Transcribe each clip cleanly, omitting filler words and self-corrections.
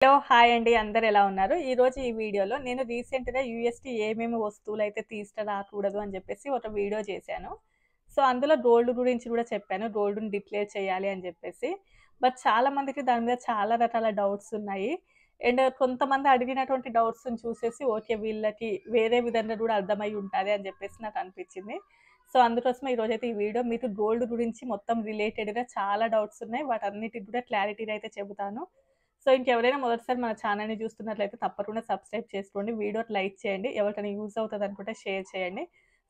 Hello! Hi అండి. అందరూ ఎలా ఉన్నారు? ఈరోజు ఈ వీడియోలో నేను రీసెంట్‌గా యూఎస్‌టీ ఏమేమి వస్తువులైతే తీసుకురాకూడదు అని చెప్పేసి ఒక వీడియో చేశాను. సో, అందులో గోల్డ్ గురించి కూడా చెప్పాను. గోల్డ్‌ని డిక్లేర్ చేయాలి అని చెప్పేసి. బట్ చాలా మందికి దాని మీద చాలా రకాల డౌట్స్ ఉన్నాయి. అండ్ కొంతమంది అడిగినటువంటి డౌట్స్‌ని చూసేసి ఓకే. వీళ్ళకి వేరే విధంగా కూడా అర్థమై ఉంటది అని చెప్పేసి నాకు అనిపించింది. సో, అందుకోసమే ఈరోజైతే ఈ వీడియో మీకు గోల్డ్ గురించి మొత్తం రిలేటెడ్‌గా చాలా డౌట్స్ ఉన్నాయి. వాటన్నిటికి కూడా క్లారిటీగా అయితే చెబుతాను. సో, ఇంకెవరైనా మొదటిసారి మన ఛానెల్‌ని చూస్తున్నట్లయితే తప్పకుండా సబ్స్క్రైబ్ చేసుకోండి. వీడియోకి లైక్ చేయండి. ఎవరికైనా యూజ్ అవుతదనుకుంటే షేర్ చేయండి.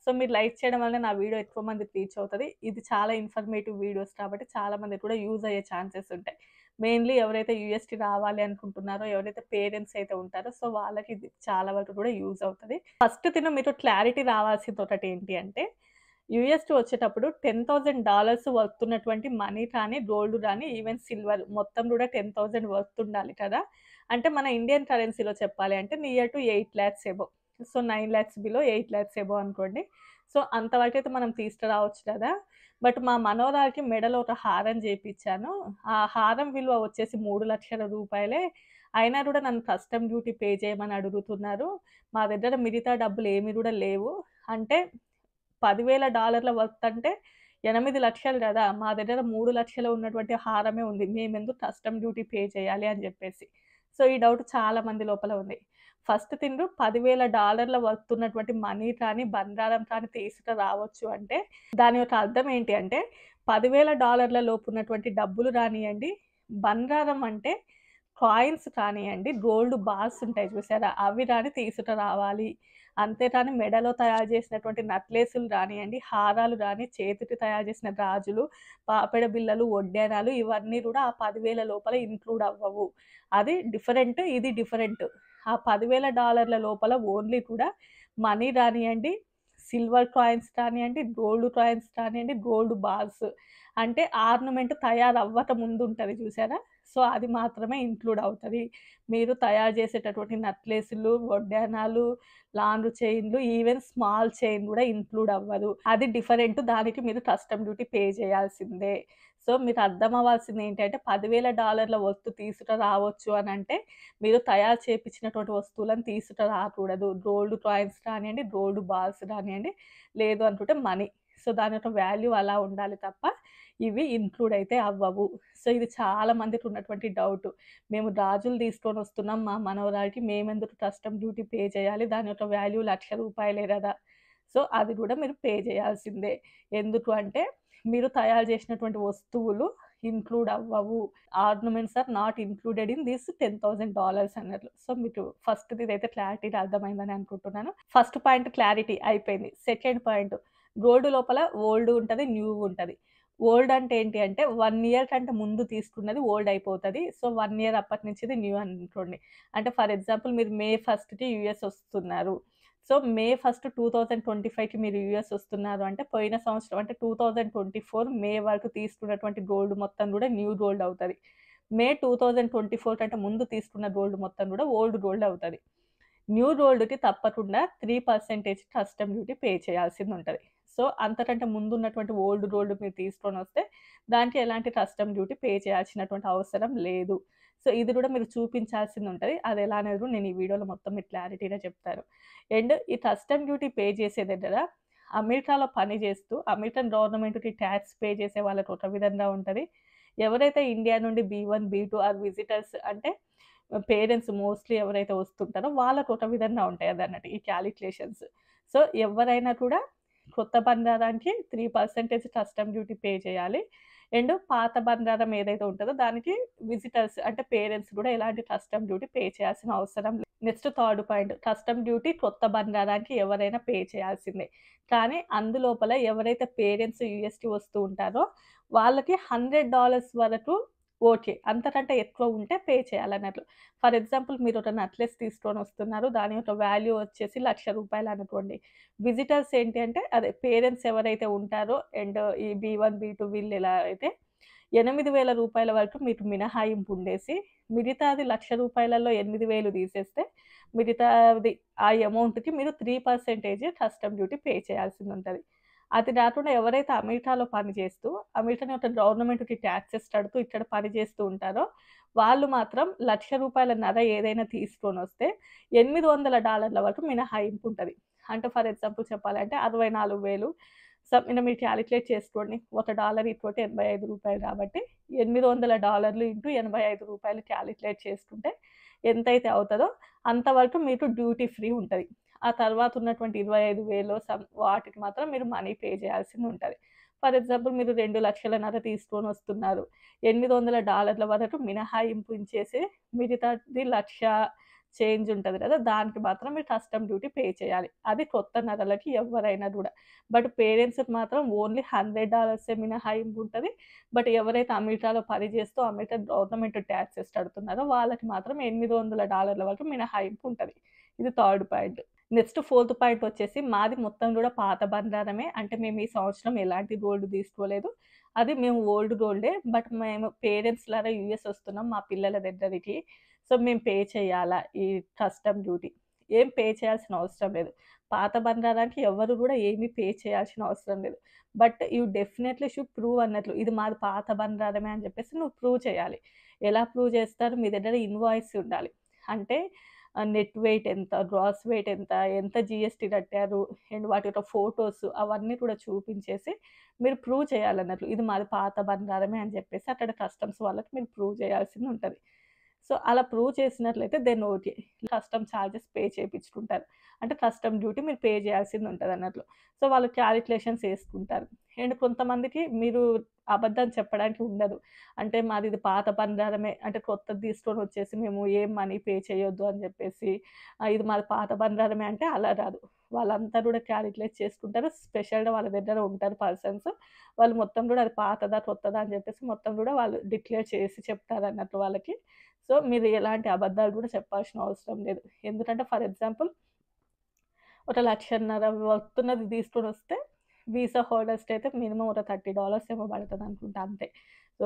సో, మీరు లైక్ చేయడం వల్ల నా వీడియో ఎక్కువ మందికి రీచ్ అవుతది. ఇది చాలా ఇన్ఫర్మేటివ్ వీడియోస్ కాబట్టి చాలా మందికి కూడా యూజ్ అయ్యే ఛాన్సెస్ ఉంటాయి. మెయిన్‌లీ ఎవరైతే యూఎస్‌టీ రావాలి అనుకుంటున్నారో, ఎవరైతే పేరెంట్స్ అయితే ఉంటారో సో, వాళ్ళకి ఇది చాలా వరకు కూడా యూజ్ అవుతది. ఫస్ట్ థింగ్ మీరు క్లారిటీ రావాల్సింది ఒకటేంటి అంటే యూఎస్‌కి వచ్చేటప్పుడు $10,000 వర్త్ ఉన్నటువంటి మనీ కానీ, గోల్డ్ గాని, ఈవెన్ సిల్వర్ మొత్తం కూడా 10,000 వర్త్ ఉండాలి కదా! అంటే మన ఇండియన్ కరెన్సీలో చెప్పాలి అంటే near to 8,00,000 above. So, 9,00,000 below 8,00,000 above అనుకోండి. సో, అంతవరకైతే మనం తీసుకురావచ్చు కదా! బట్ మా మనవరాలికి మెడలో ఒక హారం చేపిచ్చాను. ఆ హారం విలువ వచ్చేసి రూ. 3,00,000 అయినా కూడా నన్ను కస్టమ్ డ్యూటీ పే చేయమని అడుగుతున్నారు. మా దగ్గర మిగతా డబ్బులేమి కూడా లేవు. అంటే $10,000 వర్త్ అంటే 8,00,000 గదా! మా దగ్గర 3,00,000 ఉన్నటువంటి హారమే ఉంది. మేమెందుకు కస్టమ్ డ్యూటీ పే చేయాలి అని జెప్పేసి. సో, ఈ డౌట్ చాలా మంది లోపల ఉంది. ఫస్ట్ థింగ్ $10,000 వర్త్ ఉన్నటువంటి మనీ కానీ, బంగారం కానీ తీసుకురావచ్చు అంటే, దాని యొక్క అర్థం ఏంటి అంటే, $10,000 లోపు ఉన్నటువంటి డబ్బులు గానియండి, బంగారం అంటే కాయిన్స్ కానియండి, గోల్డ్ బార్స్ ఉంటాయి చూసారా? అవి గాని తీసుకురావాలి. అంతేకాని మెడలో తయారు చేసినటువంటి నక్లెసులు గానియండి, హారాలు గాని, చేతికి తయారు చేసిన గాజులు, పాపెడ బిళ్ళలు, వడ్డాణాలు ఇవన్నీ గూడా ఆ 10,000 లోపల ఇంక్లూడ్ అవ్వవు. అది డిఫరెంట్. ఇది డిఫరెంట్. ఆ $10,000 లోపల ఓన్లీ కూడా మనీ గానియండి, సిల్వర్ కాయిన్స్ కానియండి, గోల్డ్ కాయిన్స్ కానియండి, గోల్డ్ బార్స్ అంటే ఆర్నమెంట్ తయారవ్వక ముందు ఉంటది చూసారా? సో, అది మాత్రమే ఇంక్లూడ్ అవుతది. మీరు తయారు చేసేటటువంటి నక్లెసులు, వడ్డాణాలు, లాంగ్ చైన్‌లు, ఈవెన్ స్మాల్ చైన్ గూడా ఇంక్లూడ్ అవ్వదు. అది డిఫరెంట్. దానికి మీరు కస్టమ్ డ్యూటీ పే చేయాల్సిందే. సో, మీకు అర్థం అవ్వాల్సింది ఏంటంటే $10,000 వస్తు తీసుకురావచ్చు అనంటే, మీరు తయారు చేపించినటువంటి వస్తువులను తీసుకురాకూడదు. గోల్డ్ కాయిన్స్ కానియండి, గోల్డ్ బాల్స్ గానియండి, లేదు అనుకుంటే మనీ. సో, దాని యొక్క వాల్యూ అలా ఉండాలి తప్ప, ఇవి ఇంక్లూడ్ అయితే అవ్వవు. సో, ఇది చాలా మందికి ఉన్నటువంటి డౌటు. మేము గాజులు తీసుకొనొస్తున్నాం మా మనవరాలికి. మేమెందుకు కస్టమ్ డ్యూటీ పే చేయాలి? దాని యొక్క వాల్యూ రూ. 1,00,000 గదా! సో, అది గూడా మీరు పే చేయాల్సిందే. ఎందుకు అంటే, మీరు తయారు చేసినటువంటి వస్తువులు ఇంక్లూడ్ అవ్వవు. Ornaments are not included in this $10,000 అన్నట్లు. సో, మీకు ఫస్ట్‌ది ఇదైతే క్లారిటీగా అర్థమైందని అనుకుంటున్నాను. ఫస్ట్ పాయింట్ క్లారిటీ అయిపోయింది. సెకండ్ పాయింట్ గోల్డ్ లోపల ఓల్డ్ ఉంటది, న్యూ ఉంటది. ఓల్డ్ అంటే ఏంటి అంటే 1 ఇయర్ కంటే ముందు తీసుకున్నది ఓల్డ్ అయిపోతది. సో, 1 ఇయర్ అప్పటి నుంచిది న్యూ అనుకోండి. అంటే ఫర్ ఎగ్జాంపుల్ మీరు మే 1కి యూఎస్ వస్తున్నారు. సో, మే 1 2025కి మీరు యూఎస్ వస్తున్నారు అంటే పోయిన సంవత్సరం అంటే 2024 మే వరకు తీసుకున్నటువంటి గోల్డ్ మొత్తం గూడా న్యూ గోల్డ్ అవుతది. మే 2024 కంటే ముందు తీసుకున్న గోల్డ్ మొత్తం గూడా ఓల్డ్ గోల్డ్ అవుతది. న్యూ గోల్డ్‌కి తప్పకుండా 3% కస్టమ్ డ్యూటీ పే చేయాల్సిందుంటది. సో, అంతకంటే ముందున్నటువంటి ఓల్డ్ గోల్డ్ మీరు తీసుకొనొస్తే, దానికి ఎలాంటి కస్టమ్ డ్యూటీ పే చేయాల్సినటువంటి అవసరం లేదు. సో, ఇది గూడా మీరు చూపించాల్సిందుంటది. అదెలా అనేది గూడా నేను ఈ వీడియోలో మొత్తం మీకు క్లారిటీగా చెప్తాను. అండ్ ఈ కస్టమ్ డ్యూటీ పే చేసే దగ్గర అమెరికాలో పని చేస్తూ, అమెరికన్ గవర్నమెంట్‌కి టాక్స్ పే చేసే వాళ్ళకి ఒక విధంగా ఉంటది. ఎవరైతే ఇండియా నుండి బీ1, బీ2 ఆర్ విజిటర్స్ అంటే పేరెంట్స్ మోస్ట్‌లీ ఎవరైతే వస్తుంటారో వాళ్ళకి ఒక విధంగా ఉంటాయి అదన్నట్టు ఈ కాలిక్యులేషన్స్. సో, ఎవ్వరైనా కూడా కొత్త బంగారానికి 3% కస్టమ్ డ్యూటీ పే చేయాలి. అండ్ పాత బంగారం ఏదైతే ఉంటదో దానికి విజిటర్స్ అంటే పేరెంట్స్ గూడా ఎలాంటి కస్టమ్ డ్యూటీ పే చేయాల్సిన అవసరం లేదు. Next third point custom duty కొత్త బంగారానికి ఎవరైనా పే చేయాల్సిందే. కానీ అందులోపల ఎవరైతే పేరెంట్స్ యూఎస్‌కి వస్తూ ఉంటారో వాళ్ళకి $100 వరకు ఓకే. అంతకంటే ఎక్కువ ఉంటే పే చేయాలన్నట్లు. ఫర్ ఎగ్జాంపుల్ మీరు ఒక నెక్లెస్ తీసుకొనొస్తున్నారు. దాని యొక్క వాల్యూ వచ్చేసి ₹1,00,000 అనుకోండి. విజిటర్స్ ఏంటి అంటే అదే పేరెంట్స్ ఎవరైతే ఉంటారో అండ్ ఈ బీ1, బీ2 వీళ్ళు ఎలా అయితే ₹8,000 వరకు మీకు మినహాయింపు ఉండేసి, మిగతాది ₹1,00,000లో 8,000 తీసేస్తే, మిగతాది ఆ అమౌంట్‌కి మీరు 3% కస్టమ్ డ్యూటీ పే చేయాల్సిందుంటది. అది రాకుండా ఎవరైతే అమెరికాలో పని చేస్తూ, అమెరికాన్ యొక్క గవర్నమెంట్‌కి టాక్సెస్ కడుతూ ఇక్కడ పని చేస్తూ ఉంటారో, వాళ్ళు మాత్రం ₹1,00,000 నర ఏదైనా తీసుకొనొస్తే $800 వరకు మినహాయింపు ఉంటది. అంటే ఫర్ ఎగ్జాంపుల్ చెప్పాలంటే 64,000 మీరు క్యాలిక్యులేట్ చేసుకోండి. ఒక డాలర్ ఈక్వల్ టు $85 కాబట్టి $800 ఇంటూ $85 క్యాలిక్యులేట్ చేసుకుంటే ఎంతైతే అవుతదో అంతవరకు మీకు డ్యూటీ ఫ్రీ ఉంటది. ఆ తర్వాత ఉన్నటువంటి 25,000 వాటికి మాత్రం మీరు మనీ పే చేయాల్సింది ఉంటది. ఫర్ ఎగ్జాంపుల్ మీరు 2,00,000 తీసుకొనొస్తున్నారు. $800 వరకు మినహాయింపు ఉంచేసి మిగతాది 1,00,000 చేంజ్ ఉంటది కదా! దానికి మాత్రం మీరు కస్టమ్ డ్యూటీ పే చేయాలి. అది కొత్త నగలకి ఎవ్వరైనా గూడా. బట్ పేరెంట్స్‌కి మాత్రం ఓన్లీ $100 మినహాయింపు ఉంటది. బట్ ఎవరైతే అమెరికాలో పని చేస్తూ అమెరికా గవర్నమెంట్ టాక్సెస్ కడుతున్నారో వాళ్ళకి మాత్రం $800 వరకు మినహాయింపు ఉంటది. ఇది third point. Next fourth point వచ్చేసి మాది మొత్తం గూడా పాత బంగారమే. అంటే మేము ఈ సంవత్సరం ఎలాంటి గోల్డ్ తీసుకోలేదు. అది మేము ఓల్డ్ గోల్డే. బట్ మేము పేరెంట్స్‌లాగా యూఎస్ వస్తున్నాం మా పిల్లల దగ్గరికి. సో, మేము పే చేయాలా ఈ కస్టమ్ డ్యూటీ. ఏం పే చేయాల్సిన అవసరం లేదు. పాత బంగారానికి ఎవరు గూడా ఏమి పే చేయాల్సిన అవసరం లేదు. But you definitely should prove అన్నట్లు. ఇది మాది పాత బంగారమే అని చెప్పేసి నువ్వు ప్రూవ్ చేయాలి. ఎలా ప్రూవ్ చేస్తారు? మీ దగ్గర ఇన్వాయిస్ ఉండాలి. అంటే నెట్ వెయిట్ ఎంత, గ్రాస్ వెయిట్ ఎంత, ఎంత జీఎస్టీ కట్టారు అండ్ వాటి యొక్క ఫోటోస్ అవన్నీ కూడా చూపించేసి మీరు ప్రూవ్ చేయాలన్నట్లు. ఇది మాది పాత బంగారమే అని చెప్పేసి అక్కడ కస్టమ్స్ వాళ్ళకి మీరు ప్రూవ్ చేయాల్సింది ఉంటది. సో, అలా ప్రూవ్ చేసినట్లయితే then okay. Custom charges pay చేపించుకుంటారు. అంటే కస్టమ్ డ్యూటీ మీరు పే చేయాల్సింది ఉంటదన్నట్లు. సో, వాళ్ళు క్యాలిక్యులేషన్స్ ఏసుకుంటారు. అండ్ కొంతమందికి మీరు అబద్ధం చెప్పడానికి ఉండదు. అంటే మాదిది పాత బంగారమే అంటే కొత్తది తీసుకొనొచ్చేసి మేము ఏం మనీ పే చేయొద్దు అని చెప్పేసి ఇది మాది పాత బంగారమే అంటే అలా రాదు. వాళ్ళంతా కూడా క్యాలిక్యులేట్ చేసుకుంటారు. స్పెషల్‌గా వాళ్ళ దగ్గర ఉంటారు పర్సన్స్. వాళ్ళు మొత్తం కూడా అది పాతదా, కొత్తదా అని చెప్పేసి మొత్తం కూడా వాళ్ళు డిక్లేర్ చేసి చెప్తారన్నట్టు వాళ్ళకి. సో, మీరు ఎలాంటి అబద్ధాలు కూడా చెప్పాల్సిన అవసరం లేదు. ఎందుకంటే ఫర్ ఎగ్జాంపుల్ ఒక 1,50,000 వర్తున్నది తీసుకొనొస్తే వీసా హోల్డర్స్‌కి అయితే మినిమమ్ ఒక $30 ఏమో పడతదనుకుంటా అంతే. సో,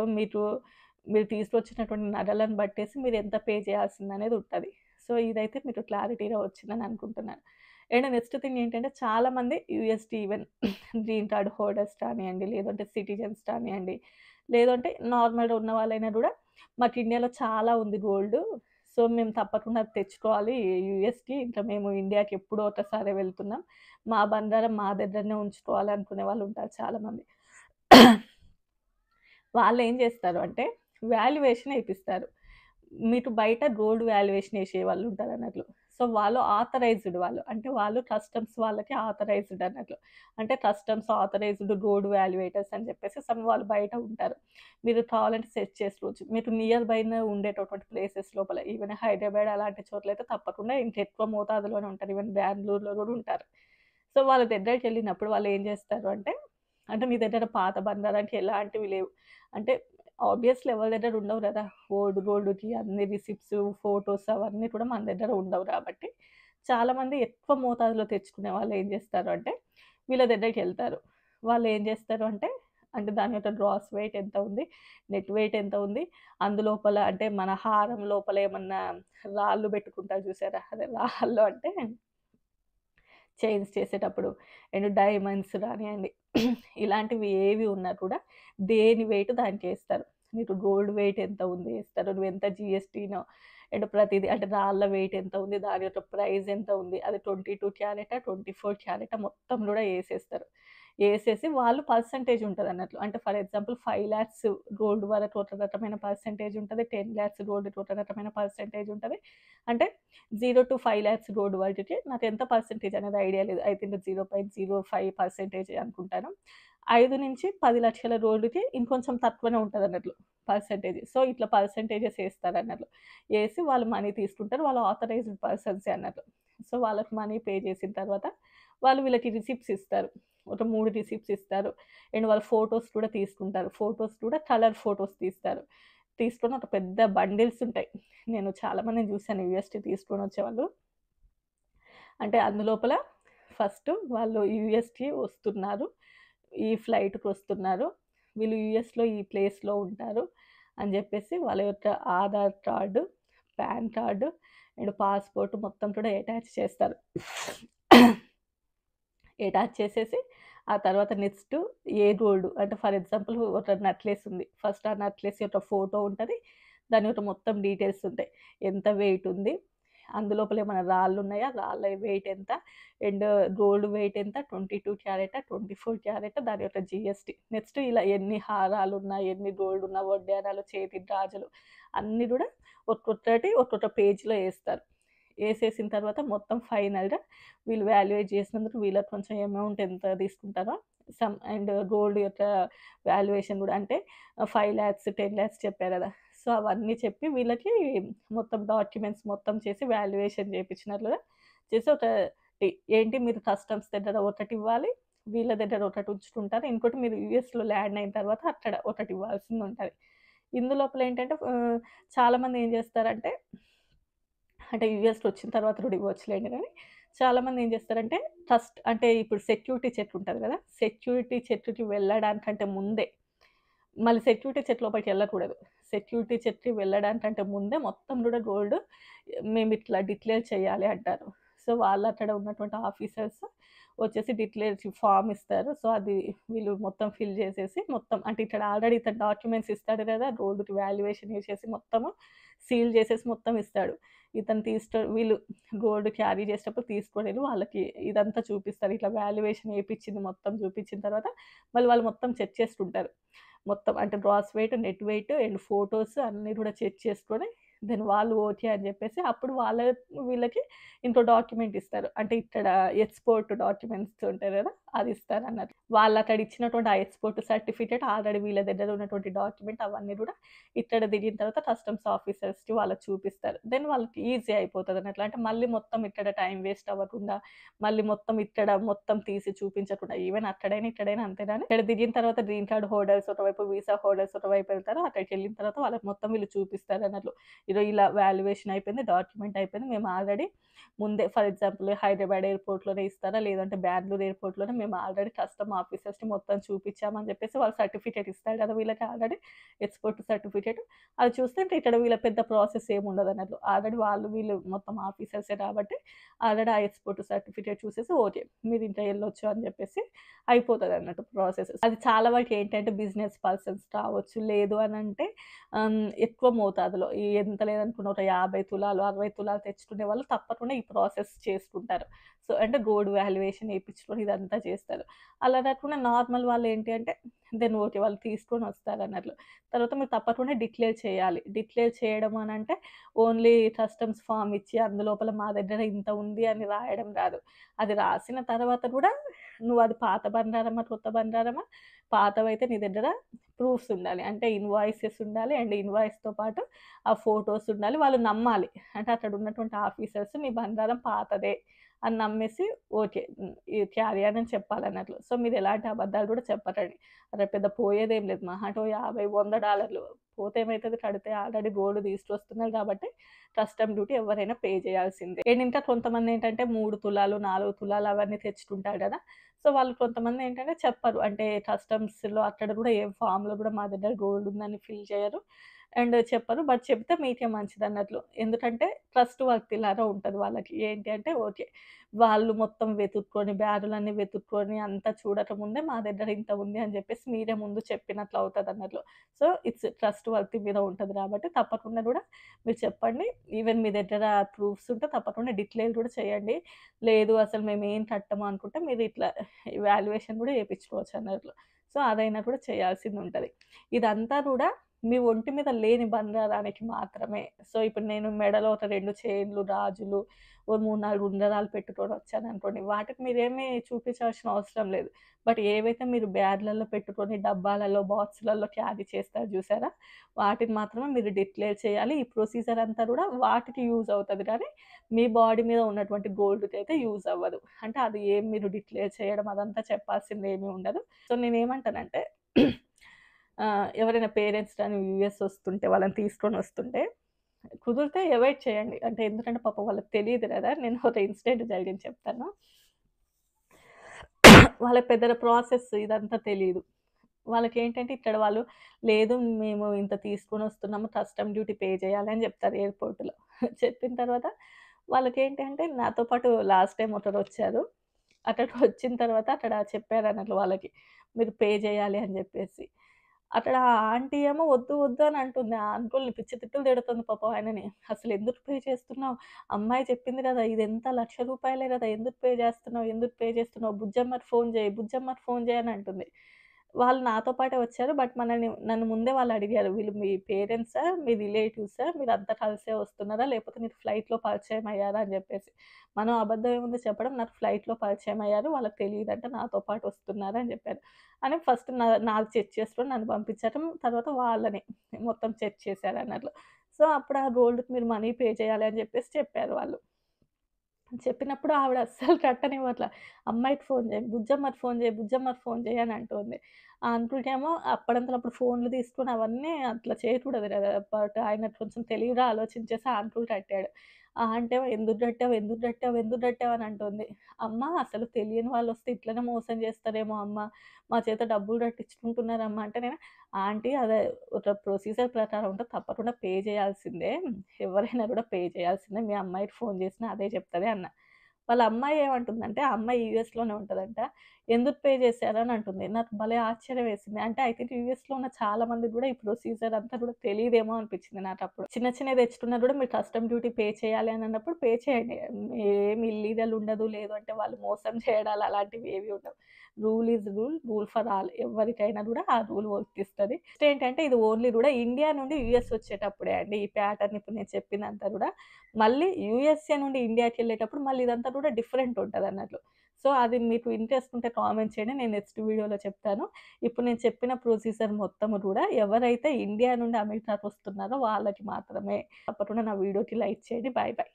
మీరు తీసుకొచ్చినటువంటి నగలను బట్టేసి మీరు ఎంత పే చేయాల్సిందనేది ఉంటది. సో, ఇదైతే మీకు క్లారిటీగా వచ్చిందని అనుకుంటున్నాను. అండ్ నెక్స్ట్ థింగ్ ఏంటంటే చాలామంది UST even green card holders కానియండి, లేదంటే సిటిజన్స్ కానియండి, లేదంటే నార్మల్‌గా ఉన్న వాళ్ళైనా గూడా మాకు ఇండియాలో చాలా ఉంది గోల్డు. సో, మేము తప్పకుండా అది తెచ్చుకోవాలి యూఎస్‌కి. ఇంకా మేము ఇండియాకి ఎప్పుడో ఒకసారే వెళ్తున్నాం. మా బంగారం మా దగ్గరనే ఉంచుకోవాలి అనుకునే వాళ్ళు ఉంటారు చాలామంది. వాళ్ళేం జేస్తారు అంటే వాల్యుయేషన్ ఏపిస్తారు. మీకు బయట గోల్డ్ వాల్యుయేషన్ ఏసేవాళ్ళు ఉంటారన్నట్లు. సో, వాళ్ళు ఆథరైజ్డ్ వాళ్ళు. అంటే వాళ్ళు కస్టమ్స్ వాళ్ళకి ఆథరైజ్డ్ అన్నట్లు. అంటే కస్టమ్స్ ఆథరైజ్డ్ గోల్డ్ వాల్యుయేటర్స్ అని చెప్పేసి వాళ్ళు బయట ఉంటారు. మీరు కావాలంటే సెర్చ్ చేసుకోవచ్చు. మీకు నియర్ బైన ఉండేటటువంటి ప్లేసెస్ లోపల ఈవెన్ హైదరాబాద్ అలాంటి చోట్లయితే తప్పకుండా ఇంకెక్కువ మోతాదులోనే ఉంటారు. ఈవెన్ బెంగుళూరులో గూడా ఉంటారు. సో, వాళ్ళ దగ్గరికెళ్ళినప్పుడు వాళ్ళేం జేస్తారు అంటే మీ దగ్గర పాత బంగారానికి ఎలాంటివి లేవు. అంటే ఆబ్వియస్‌లీ ఎవరి దగ్గర ఉండవు గదా! ఓల్డ్ గోల్డ్‌కి అన్ని రిసిప్ట్స్, ఫోటోస్ అవన్నీ కూడా మన దగ్గర ఉండవు గాబట్టి, చాలామంది ఎక్కువ మోతాదులో తెచ్చుకునే వాళ్ళు ఏం జేస్తారు అంటే, వీళ్ళ దగ్గరికెళ్తారు. వాళ్ళేం జేస్తారు అంటే దాని యొక్క గ్రాస్ వెయిట్ ఎంత ఉంది, నెట్ వెయిట్ ఎంత ఉంది, అందులోపల అంటే మన హారం లోపల ఏమన్నా రాళ్ళు బెట్టుకుంటారు జూసారా? అదే రాళ్ళు అంటే చైన్స్ చేసేటప్పుడు అండ్ డైమండ్స్ గానియండి, ఇలాంటివి ఏవి ఉన్నా కూడా దేని వెయిట్ దానికేస్తారు. నీకు గోల్డ్ వెయిట్ ఎంత ఉంది ఏస్తారు. నువ్వెంత జీఎస్టీనో అండ్ ప్రతీది అంటే రాళ్ళ వెయిట్ ఎంత ఉంది, దాని యొక్క ప్రైస్ ఎంత ఉంది, అది 22 క్యారెటా, 24 క్యారెటా మొత్తం గూడా ఏసేస్తారు. ఏసేసి వాళ్ళు పర్సెంటేజ్ ఉంటదన్నట్లు. అంటే ఫర్ ఎగ్జాంపుల్ 5,00,000 గోల్డ్ వరకు ఒక రకమైన పర్సెంటేజ్ ఉంటది. 10,00,000 గోల్డ్‌కి ఒక రకమైన పర్సెంటేజ్ ఉంటది. అంటే 0-5,00,000 గోల్డ్ వాటికి నాకెంత పర్సెంటేజ్ అనేది ఐడియా లేదు. ఐ థింక్ 0.05% అనుకుంటాను. 5-10,00,000 గోల్డ్‌కి ఇంకొంచెం తక్కువనే ఉంటదన్నట్లు పర్సెంటేజ్. సో, ఇట్లా పర్సెంటేజెస్ ఏస్తారన్నట్లు. ఏసి వాళ్ళు మనీ తీసుకుంటారు. వాళ్ళు ఆథరైజ్డ్ పర్సన్సే అన్నట్లు. సో, వాళ్ళకి మనీ పే చేసిన తర్వాత వాళ్ళు వీళ్ళకి రిసిప్ట్స్ ఇస్తారు. ఒక 3 రిసిప్ట్స్ ఇస్తారు. అండ్ వాళ్ళ ఫోటోస్ కూడా తీసుకుంటారు. ఫోటోస్ కూడా కలర్ ఫోటోస్ తీస్తారు. తీసుకొని ఒక పెద్ద బండిల్స్ ఉంటాయి. నేను చాలా మందిని చూసాను యూఎస్‌టీ తీసుకొనొచ్చేవాళ్ళు. అంటే అందులోపల ఫస్ట్ వాళ్ళు యూఎస్‌కి వస్తున్నారు. ఈ ఫ్లైట్‌కొస్తున్నారు. వీళ్ళు యూఎస్‌లో ఈ ప్లేస్‌లో ఉంటారు అని జెప్పేసి వాళ్ళ యొక్క Aadhaar card, pan card and passport మొత్తం కూడా అటాచ్ చేస్తారు. అటాచ్ చేసేసి ఆ తర్వాత నెక్స్ట్ ఏ గోల్డ్ అంటే ఫర్ ఎగ్జాంపుల్ ఒక నెక్లెస్ ఉంది. ఫస్ట్ ఆ నెక్లెస్ యొక్క ఫోటో ఉంటది. దాని యొక్క మొత్తం డీటెయిల్స్ ఉంటాయి. ఎంత వెయిట్ ఉంది, అందులోపల ఏమైనా రాళ్ళున్నాయా, రాళ్ళ వెయిట్ ఎంత, అండ్ గోల్డ్ వెయిట్ ఎంత, 22 క్యారెటా, 24 క్యారెటా, దాని యొక్క జీఎస్టీ. నెక్స్ట్ ఇలా ఎన్ని హారాలున్నాయి, ఎన్ని గోల్డ్ ఉన్న వడ్డాణాలు, చేతి గాజులు అన్నీ గూడా ఒక్కొక్కటి ఒక్కొక్క పేజ్‌లో ఏస్తారు. ఏసేసిన తర్వాత మొత్తం ఫైనల్‌గా వీళ్ళు వాల్యుయేట్ చేసినందుకు వీళ్ళకి కొంచెం అమౌంట్ ఎంత తీసుకుంటారో అండ్ గోల్డ్ యొక్క వాల్యుయేషన్ గూడా అంటే 5,00,000, 10,00,000 చెప్పారు గదా! సో, అవన్నీ చెప్పి వీళ్ళకి మొత్తం డాక్యుమెంట్స్ మొత్తం చేసి వాల్యుయేషన్ చేపించినట్లుగా చేసి ఏంటి మీరు కస్టమ్స్ దగ్గర ఒకటివ్వాలి. వీళ్ళ దగ్గర ఒకటి ఉంచుకుంటారు. ఇంకోటి మీరు యూఎస్‌లో ల్యాండ్ అయిన తర్వాత అక్కడ ఒకటి ఇవ్వాల్సిందుంటది. ఇందులోపల ఏంటంటే చాలామంది ఏం చేస్తారంటే అంటే యూఎస్‌కొచ్చిన తర్వాత కూడా ఇవ్వచ్చులెండి గానీ, చాలామంది ఏం చేస్తారంటే ట్రస్ట్ అంటే ఇప్పుడు సెక్యూరిటీ చెక్ ఉంటది గదా! సెక్యూరిటీ చెక్‌కి వెళ్ళడానికంటే ముందే మళ్ళీ సెక్యూరిటీ చెక్ లోపలికెళ్ళకూడదు. సెక్యూరిటీ చెక్‌కి వెళ్ళడానికంటే ముందే మొత్తం గూడా గోల్డ్ మేమిట్లా డిక్లేర్ చేయాలి అంటారు. సో, వాళ్ళక్కడ ఉన్నటువంటి ఆఫీసర్స్ వచ్చేసి డిక్లేర్‌కి ఫార్మ్ ఇస్తారు. సో, అది వీళ్ళు మొత్తం ఫిల్ చేసేసి మొత్తం అంటే ఇక్కడ ఆల్రెడీ ఇతను డాక్యుమెంట్స్ ఇస్తాడు గదా! గోల్డ్‌కి వాల్యుయేషన్ ఏసేసి మొత్తము సీల్ చేసేసి మొత్తం ఇస్తాడు. ఇతను వీళ్ళు గోల్డ్ క్యారీ చేసేటప్పుడు తీసుకొనెళ్ళి వాళ్ళకి ఇదంతా చూపిస్తారు. ఇట్లా వాల్యుయేషన్ ఏపిచ్చింది మొత్తం చూపించిన తర్వాత మళ్ళీ వాళ్ళు మొత్తం చెక్ చేసుకుంటారు. మొత్తం అంటే gross weight, net weight and photos అన్నీ గూడా చెక్ చేసుకొని దెన్ వాళ్ళు ఓకే అని జెప్పేసి అప్పుడు వీళ్ళకి ఇంకో డాక్యుమెంట్ ఇస్తారు. అంటే ఇక్కడ ఎక్స్‌పోర్ట్ డాక్యుమెంట్స్ ఉంటాయి గదా! అది ఇస్తారన్నట్టు. వాళ్ళక్కడ ఇచ్చినటువంటి ఆ ఎక్స్‌పోర్ట్ సర్టిఫికేట్ ఆల్రెడీ వీళ్ళ దగ్గర ఉన్నటువంటి డాక్యుమెంట్ అవన్నీ గూడా ఇక్కడ దిగిన తర్వాత కస్టమ్స్ ఆఫీసర్స్‌కి వాళ్ళకి చూపిస్తారు. దెన్ వాళ్ళకి ఈజీ అయిపోతదన్నట్లు. అంటే మళ్ళీ మొత్తం ఇక్కడ టైం వేస్ట్ అవ్వకుండా, మళ్ళీ మొత్తం ఇక్కడ మొత్తం తీసి చూపించకుండా ఈవెన్ అక్కడైనా, ఇక్కడైనా అంతే గాని ఇక్కడ దిగిన తర్వాత గ్రీన్ కార్డ్ హోల్డర్స్ ఒకవైపు, వీసా హోల్డర్స్ ఒకవైపు వెళ్తారు. అక్కడికెళ్ళిన తర్వాత వాళ్ళకి మొత్తం వీళ్ళు చూపిస్తారన్నట్లు. ఇగో ఇలా వాల్యుయేషన్ అయిపోయింది, డాక్యుమెంట్ అయిపోయింది. మేము ఆల్రెడీ ముందే ఫర్ ఎగ్జాంపుల్ హైదరాబాద్ ఎయిర్‌పోర్ట్‌లోనే ఇస్తారా? లేదంటే బెంగుళూరు ఎయిర్‌పోర్ట్‌లోనే మేము ఆల్రెడీ కస్టమ్ ఆఫీసర్స్‌కి మొత్తం చూపిచ్చామని జెప్పేసి వాళ్ళు సర్టిఫికేట్ ఇస్తారు గదా! వీళ్ళకి ఆల్రెడీ ఎక్స్‌పోర్ట్ సర్టిఫికేట్. అది చూస్తే అంటే ఇక్కడ వీళ్ళ పెద్ద ప్రాసెస్ ఏముండదన్నట్లు. ఆల్రెడీ వీళ్ళు మొత్తం ఆఫీసర్సే కాబట్టి ఆల్రెడీ ఆ ఎక్స్‌పోర్ట్ సర్టిఫికేట్ చూసేసి ఓకే. మీరింక ఎళ్ళొచ్చు అని జెప్పేసి అయిపోతదన్నట్టు ప్రాసెస్. అది చాలా వరకు ఏంటంటే బిజినెస్ పర్సన్స్ కావచ్చు. లేదు అనంటే ఎక్కువ మోతాదులో ఎంత లేదనుకున్న ఒక 50 తులాలు, 60 తులాలు తెచ్చుకునే వాళ్ళు తప్పకుండా ఈ ప్రాసెస్ చేసుకుంటారు. సో, అంటే గోల్డ్ వాల్యుయేషన్ ఏపిచ్చుకొని ఇదంతా చేస్తారు. అలా కాకుండా నార్మల్ వాళ్ళేంటి అంటే దెన్ ఓకే. వాళ్ళు తీసుకొనొస్తారన్నట్లు. తర్వాత మీరు తప్పకుండా డిక్లేర్ చేయాలి. డిక్లేర్ చేయడం అనంటే ఓన్లీ కస్టమ్స్ ఫార్మ్ ఇచ్చి అందులోపల మా దగ్గర ఇంత ఉంది అని రాయడం గాదు. అది రాసిన తర్వాత గూడా నువ్వది పాత బండారమా, కొత్త బండారమా, పాతవైతే నీ దగ్గర ప్రూఫ్స్ ఉండాలి. అంటే ఇన్వాయిసెస్ ఉండాలి. అండ్ ఇన్వాయిస్‌తో పాటు ఆ ఫోటోస్ ఉండాలి. వాళ్ళు నమ్మాలి. అంటే అక్కడ ఉన్నటువంటి ఆఫీసర్స్ మీ బండారం పాతదే అని నమ్మేసి ఓకే. ఇది క్యారీ ఆన్ అని చెప్పాలన్నట్లు. సో, మీరు ఎలాంటి అబద్ధాలు కూడా చెప్పకండి. అరే పెద్ద పోయేదేం లేదు. మహా అంటే ఓ $50, $100 పోతే ఏమైతది కడితే ఆల్రెడీ గోల్డ్ తీసుకొస్తున్నారు కాబట్టి కస్టమ్ డ్యూటీ ఎవరైనా పే చేయాల్సిందే. అండ్ ఇంకా కొంతమందేంటంటే 3 తులాలు, 4 తులాలు అవన్నీ తెచ్చుకుంటారు గదా! సో, వాళ్ళు కొంతమందేంటంటే చెప్పరు. అంటే కస్టమ్స్‌లో అక్కడ గూడా ఏ ఫార్మ్‌లో గూడా మా దగ్గర గోల్డ్ ఉందని ఫిల్ చేయరు. అండ్ చెప్పరు. బట్ చెప్తే మీకే మంచిదన్నట్లు. ఎందుకంటే ట్రస్ట్ వర్తిలాగా ఉంటది వాళ్ళకి. ఏంటి అంటే ఓకే. వాళ్ళు మొత్తం వెతుక్కొని, బ్యాగులన్నీ వెతుక్కొని అంతా చూడకముందే మా దగ్గర ఇంత ఉంది అని జెప్పేసి మీరే ముందు చెప్పినట్లు అవుతదన్నట్లు. సో, ఇట్స్ ట్రస్ట్ వర్తీ మీద ఉంటది గాబట్టి తప్పకుండా గూడా మీరు చెప్పండి. ఈవెన్ మీ దగ్గర ప్రూఫ్స్ ఉంటే తప్పకుండా డిక్లేర్ గూడా చేయండి. లేదు అసలు మేమేం కట్టము అనుకుంటే మీరు ఇట్లా వాల్యుయేషన్ గూడా ఏపిచ్చుకోవచ్చన్నట్లు. సో, అదైనా కూడా చేయాల్సిందుంటది. ఇదంతా గూడా మీ ఒంటి మీద లేని బంగారానికి మాత్రమే. సో, ఇప్పుడు నేను మెడలో ఒక 2 చైన్‌లు, గాజులు, ఓ 3, 4 ఉంగరాలు పెట్టుకొనొచ్చాననుకోండి, వాటికి మీరేమి చూపించాల్సిన అవసరం లేదు. బట్ ఏవైతే మీరు బ్యాగ్‌లలో పెట్టుకొని, డబ్బాలలో, బాక్స్‌లలో క్యారీ చేస్తారు జూసారా? వాటిని మాత్రమే మీరు డిక్లేర్ చేయాలి. ఈ ప్రొసీజర్ అంతా గూడా వాటికి యూజ్ అవుతది గానీ, మీ బాడీ మీద ఉన్నటువంటి గోల్డ్‌కైతే యూజ్ అవ్వదు. అంటే అది ఏం మీరు డిక్లేర్ చేయడం అదంతా చెప్పాల్సిందేమీ ఉండదు. సో, నేనేమంటానంటే ఎవరైనా పేరెంట్స్ గాని యూఎస్ వస్తుంటే వాళ్ళని తీసుకొనొస్తుంటే కుదిరితే అవాయిడ్ చేయండి. అంటే ఎందుకంటే పాపం వాళ్ళకి తెలీదు గదా! నేను ఒక ఇన్సిడెంట్ జరిగింది చెప్తాను. వాళ్ళకి పెద్దగా ప్రాసెస్ ఇదంతా తెలీదు. వాళ్ళకేంటంటే ఇక్కడ వాళ్ళు లేదు మేము ఇంత తీసుకొనొస్తున్నాము కస్టమ్ డ్యూటీ పే చేయాలి అని జెప్తారు ఎయిర్‌పోర్ట్‌లో. చెప్పిన తర్వాత వాళ్ళకేంటంటే నాతో పాటు లాస్ట్ టైమ్ ఒకరొచ్చారు. అక్కడికి వచ్చిన తర్వాత అక్కడ చెప్పారన్నట్లు వాళ్ళకి. మీరు పే చేయాలి అని జెప్పేసి. అక్కడ ఆ ఆంటీ ఏమో వద్దు, వద్దు అని అంటుంది. ఆ అంకుల్‌ని పిచ్చి తిట్టులు తిడుతుంది పాపం ఆయనని. "అసలెందుకు పే చేస్తున్నావు? అమ్మాయి చెప్పింది గదా! ఇదెంత ₹1,00,000 గదా! ఎందుకు పే చేస్తున్నావు? ఎందుకు పే చేస్తున్నావు? బుజ్జమ్మకి ఫోను జెయి, బుజ్జమ్మకి ఫోను జెయి" అని అంటుంది. వాళ్ళు నాతో పాటే వచ్చారు. బట్ నన్ను ముందే వాళ్ళడిగారు. "వీళ్ళు మీ పేరెంట్సా? మీ రిలేటివ్సా? మీరంతా కలిసే వస్తున్నారా? లేకపోతే మీరు ఫ్లైట్‌లో పరిచయం అయ్యారా?" అని జెప్పేసి. మనం అబద్ధం ఏముంది చెప్పడం. నాకు ఫ్లైట్‌లో పరిచయం అయ్యారు. వాళ్ళకి తెలీదంట నాతో పాటు వస్తున్నారు అని జెప్పారు. అని ఫస్ట్ నాది చెక్ చేసుకొని నన్ను పంపించారు. తర్వాత వాళ్ళని మొత్తం చెక్ చేశారన్నట్లు. సో, అప్పుడు ఆ గోల్డ్‌కి మీరు మనీ పే చేయాలి అని జెప్పేసి చెప్పారు వాళ్ళు. చెప్పినప్పుడు ఆవిడ అస్సలు కట్టనివ్వట్ల. "అమ్మాయికి ఫోను జెయి, బుజ్జమ్మకి ఫోను జెయి, బుజ్జమ్మకి ఫోను జెయి" అని అంటుంది. ఆ అంకుల్‌కేమో అప్పడంతలప్పుడు ఫోన్‌లు తీసుకొని అవన్నీ అట్లా చేయకూడదు గదా! బట్ ఆయన కొంచెం తెలివిగా ఆలోచించేసి ఆ అంకుల్ కట్టాడు. ఆ ఆంటీ ఏమో "ఎందుకు కట్టావు? ఎందుకు కట్టావు? ఎందుకు కట్టావు?" అని అంటుంది. "అమ్మ అసలు తెలియని వాళ్ళొస్తే ఇట్లనే మోసం చేస్తారేమో అమ్మ. మా చేత డబ్బులు కట్టించుకుంటున్నారమ్మ" అంటే నేను "ఆంటీ అదే ఒక ప్రొసీజర్ ప్రకారం ఉంటే తప్పకుండా పే చేయాల్సిందే. ఎవరైనా గూడా పే చేయాల్సిందే. మీ అమ్మాయికి ఫోను చేసినా అదే చెప్తది" అన్నా. వాళ్ళ అమ్మాయి ఏమంటుందంటే, ఆ అమ్మాయి యూఎస్‌లోనే ఉంటదంట. "ఎందుకు పే చేశారు?" అని అంటుంది. నాకు భలే ఆశ్చర్యం వేసింది. అంటే ఐ థింక్ యూఎస్‌లో ఉన్న చాలా మందికి గూడా ఈ ప్రొసీజర్ అంతా గూడా తెలీదేమో అనిపించింది నాకప్పుడు. చిన్న చిన్నయి తెచ్చుకున్నా గూడా మీరు కస్టమ్ డ్యూటీ పే చేయాలి అని అన్నప్పుడు పే చేయండి. ఏమి ఇల్లీగల్ ఉండదు. లేదు అంటే వాళ్ళు మోసం చేయడాలు అలాంటివి ఏవి ఉండవు. Rule is rule, rule for all. ఎవరికైనా గూడా ఆ రూల్ వర్తిస్తది. నెక్స్ట్ ఏంటంటే ఇది ఓన్లీ గూడా ఇండియా నుండి యూఎస్ వచ్చేటప్పుడే అండి. ఈ ప్యాటర్న్ ఇప్పుడు నేను చెప్పిందంతా గూడా. మళ్ళీ యూఎస్ఏ నుండి ఇండియాకెళ్ళేటప్పుడు మళ్ళీ ఇదంతా కూడా డిఫరెంట్ ఉంటదన్నట్లు. సో, అది మీకు ఇంట్రెస్ట్ ఉంటే కామెంట్ చేయండి. నేను నెక్స్ట్ వీడియోలో చెప్తాను. ఇప్పుడు నేను చెప్పిన ప్రొసీజర్ మొత్తము గూడా ఎవరైతే ఇండియా నుండి అమెరికాకొస్తున్నారో వాళ్ళకి మాత్రమే. తప్పకుండా నా వీడియోకి లైక్ చేయండి. Bye bye.